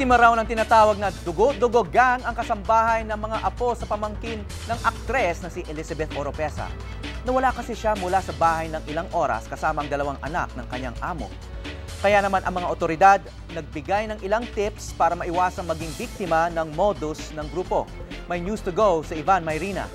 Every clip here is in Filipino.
Biktima raw ng tinatawag na dugo-dugo gang ang kasambahay ng mga apo sa pamangkin ng aktres na si Elizabeth Oropesa. Nawala kasi siya mula sa bahay ng ilang oras kasama ang 2 anak ng kanyang amo. Kaya naman ang mga otoridad nagbigay ng ilang tips para maiwasang maging biktima ng modus ng grupo. May news to go sa Ivan Mayrina.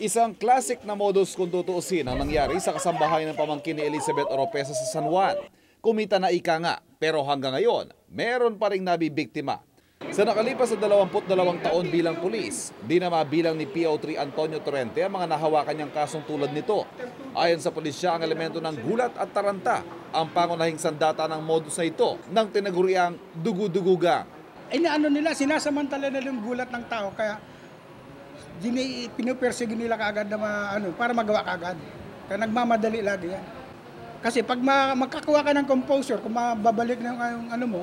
Isang classic na modus kung tutuusin ang nangyari sa kasambahay ng pamangkin ni Elizabeth Oropesa sa San Juan. Kumita na ika nga, pero hanggang ngayon, meron pa ring nabibiktima. Sa nakalipas na 22 taon bilang pulis, di na mabilang ni PO3 Antonio Torrente ang mga nahawakan niyang kasong tulad nito. Ayon sa pulisya, ang elemento ng gulat at taranta ang pangunahing sandata ng modus na ito ng tinaguriang dugu-dugugang. Inaano nila, sinasamantala na yung gulat ng tao, kaya pinupersige nila kaagad na para magawa kaagad. Kaya nagmamadali lagi yan. Kasi pag magkakawa ka ng composure, kung mababalik na yung ano mo,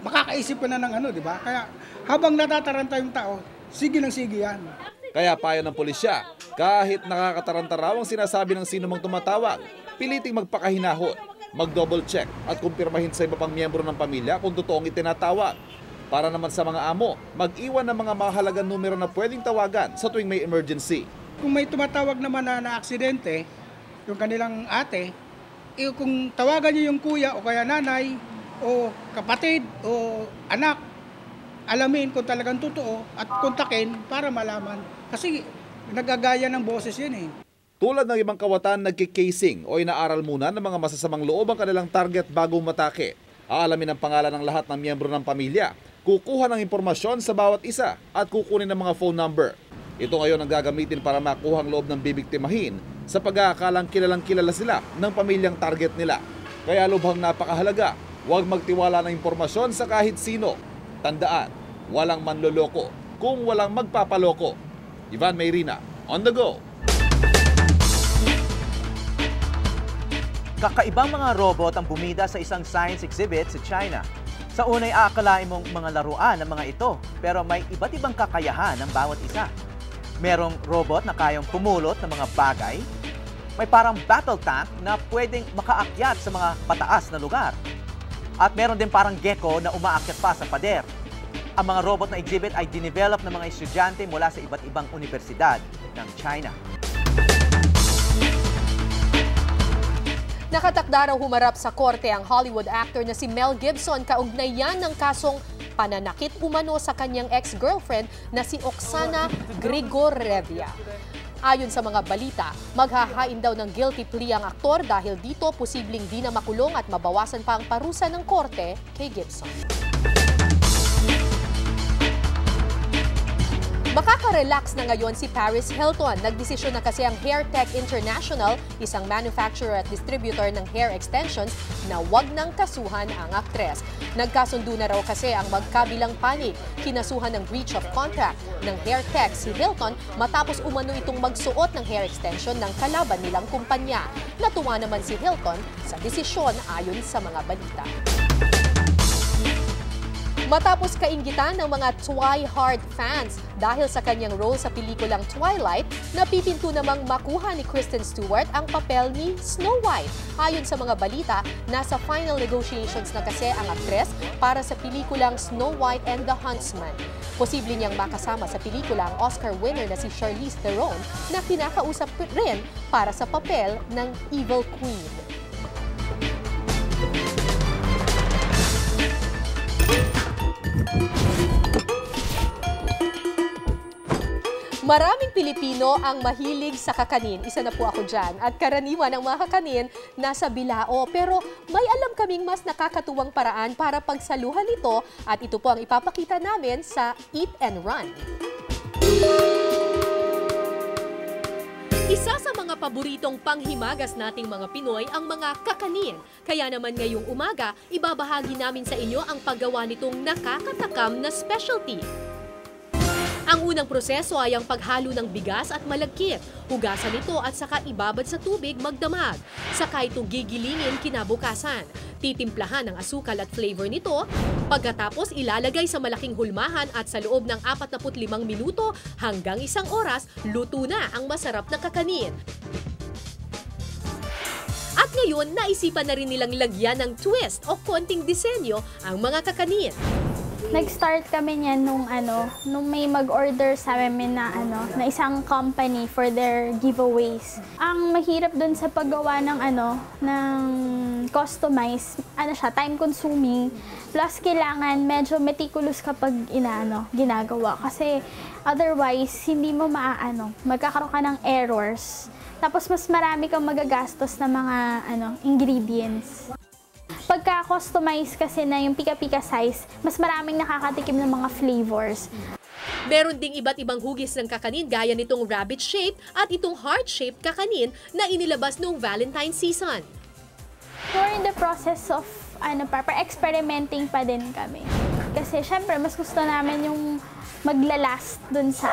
makakaisip ka na ng di ba? Kaya habang natataranta yung tao, sige ng sige yan. Kaya payo ng pulisya, kahit nakakataranta raw ang sinasabi ng sino mang tumatawag, piliting magpakahinahon, mag-double check at kumpirmahin sa iba pang miyembro ng pamilya kung totoong itinatawag. Para naman sa mga amo, mag-iwan ng mga mahalagang numero na pwedeng tawagan sa tuwing may emergency. Kung may tumatawag naman na aksidente, yung kanilang ate, kung tawagan niyo yung kuya o kaya nanay o kapatid o anak, alamin kung talagang totoo at kontakin para malaman. Kasi nagagaya ng boses yan eh. Tulad ng ibang kawatan, nagkikasing o inaaral muna ng mga masasamang loob ang kanilang target bago matake. Aalamin ang pangalan ng lahat ng miyembro ng pamilya, kukuha ng impormasyon sa bawat isa at kukunin ng mga phone number. Ito ngayon ang gagamitin para makuha ang loob ng bibiktimahin sa pag-aakalang kilalang kilala sila ng pamilyang target nila. Kaya lubhang napakahalaga, huwag magtiwala ng impormasyon sa kahit sino. Tandaan, walang manloloko kung walang magpapaloko. Ivan Mayrina, on the go! Kakaibang mga robot ang bumida sa isang science exhibit sa China. Sa unay aakalain mong mga laruan ng mga ito, pero may iba't ibang kakayahan ng bawat isa. Merong robot na kayang pumulot ng mga bagay. May parang battle tank na pwedeng makaakyat sa mga pataas na lugar. At meron din parang gecko na umaakyat pa sa pader. Ang mga robot na exhibit ay dinevelop ng mga estudyante mula sa iba't ibang universidad ng China. Nakatakda raw humarap sa korte ang Hollywood actor na si Mel Gibson kaugnay yan ng kasong pananakit umano sa kanyang ex-girlfriend na si Oksana Grigorieva. Ayon sa mga balita, maghahain daw ng guilty plea ang aktor dahil dito posibleng di na makulong at mabawasan pa ang parusa ng korte kay Gibson. Makaka-relax na ngayon si Paris Hilton. Nagdesisyon na kasi ang Hair Tech International, isang manufacturer at distributor ng hair extensions, na wag nang kasuhan ang aktres. Nagkasundo na raw kasi ang magkabilang panig. Kinasuhan ng breach of contract ng Hair Tech si Hilton matapos umano itong magsuot ng hair extension ng kalaban nilang kumpanya. Natuwa naman si Hilton sa desisyon ayon sa mga balita. Matapos kainggitan ng mga Twihard fans dahil sa kanyang role sa pelikulang Twilight, napipinto namang makuha ni Kristen Stewart ang papel ni Snow White. Ayon sa mga balita, nasa final negotiations na kasi ang aktres para sa pelikulang Snow White and the Huntsman. Posible niyang makasama sa pelikula ang Oscar winner na si Charlize Theron na kinakausap rin para sa papel ng Evil Queen. Maraming Pilipino ang mahilig sa kakanin. Isa na po ako dyan. At karaniwan ng mga kakanin nasa bilao. Pero may alam kaming mas nakakatuwang paraan para pagsaluhan ito. At ito po ang ipapakita namin sa Eat and Run. Isa sa mga paboritong panghimagas nating mga Pinoy ang mga kakanin. Kaya naman ngayong umaga, ibabahagi namin sa inyo ang paggawa nitong nakakatakam na specialty. Ang unang proseso ay ang paghalo ng bigas at malagkit. Hugasan ito at saka ibabad sa tubig magdamag. Saka ito gigilingin kinabukasan. Titimplahan ng asukal at flavor nito. Pagkatapos ilalagay sa malaking hulmahan at sa loob ng 45 minuto hanggang 1 oras, luto na ang masarap na kakanin. At ngayon naisipan na rin nilang lagyan ng twist o konting disenyo ang mga kakanin. Nag-start kami niyan nung may mag-order sa amin na isang company for their giveaways. Ang mahirap dun sa paggawa ng customize, time consuming, plus kailangan medyo meticulous kapag ginagawa kasi otherwise hindi mo magkakaroon ka ng errors. Tapos mas marami kang magagastos na mga ingredients. Pagka-customize kasi na yung pika-pika size, mas maraming nakakatikim ng mga flavors. Meron ding iba't ibang hugis ng kakanin gaya nitong rabbit shape at itong heart shape kakanin na inilabas noong Valentine season. We're in the process of experimenting pa din kami. Kasi syempre mas gusto namin yung maglalast dun sa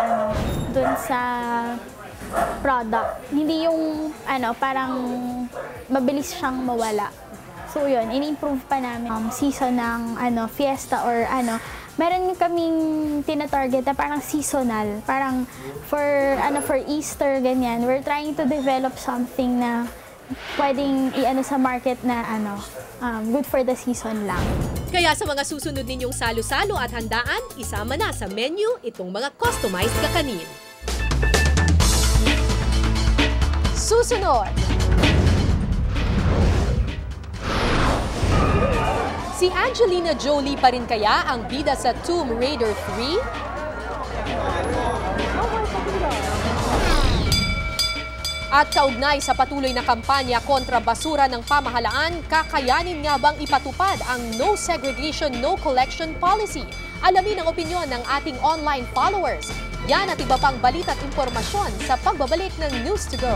product. Hindi yung parang mabilis siyang mawala. So yun, in-improve pa namin season ng fiesta or meron kaming tina-target na parang seasonal, parang for Easter ganyan. We're trying to develop something na pwedeng sa market na good for the season lang. Kaya sa mga susunod ninyong salo-salo at handaan, isama na sa menu itong mga customized kakanin. Susunod, si Angelina Jolie pa rin kaya ang bida sa Tomb Raider 3? At kaugnay sa patuloy na kampanya kontra basura ng pamahalaan, kakayanin nga bang ipatupad ang No Segregation, No Collection policy? Alamin ang opinyon ng ating online followers. Yan at iba pang balita at impormasyon sa pagbabalik ng News to Go.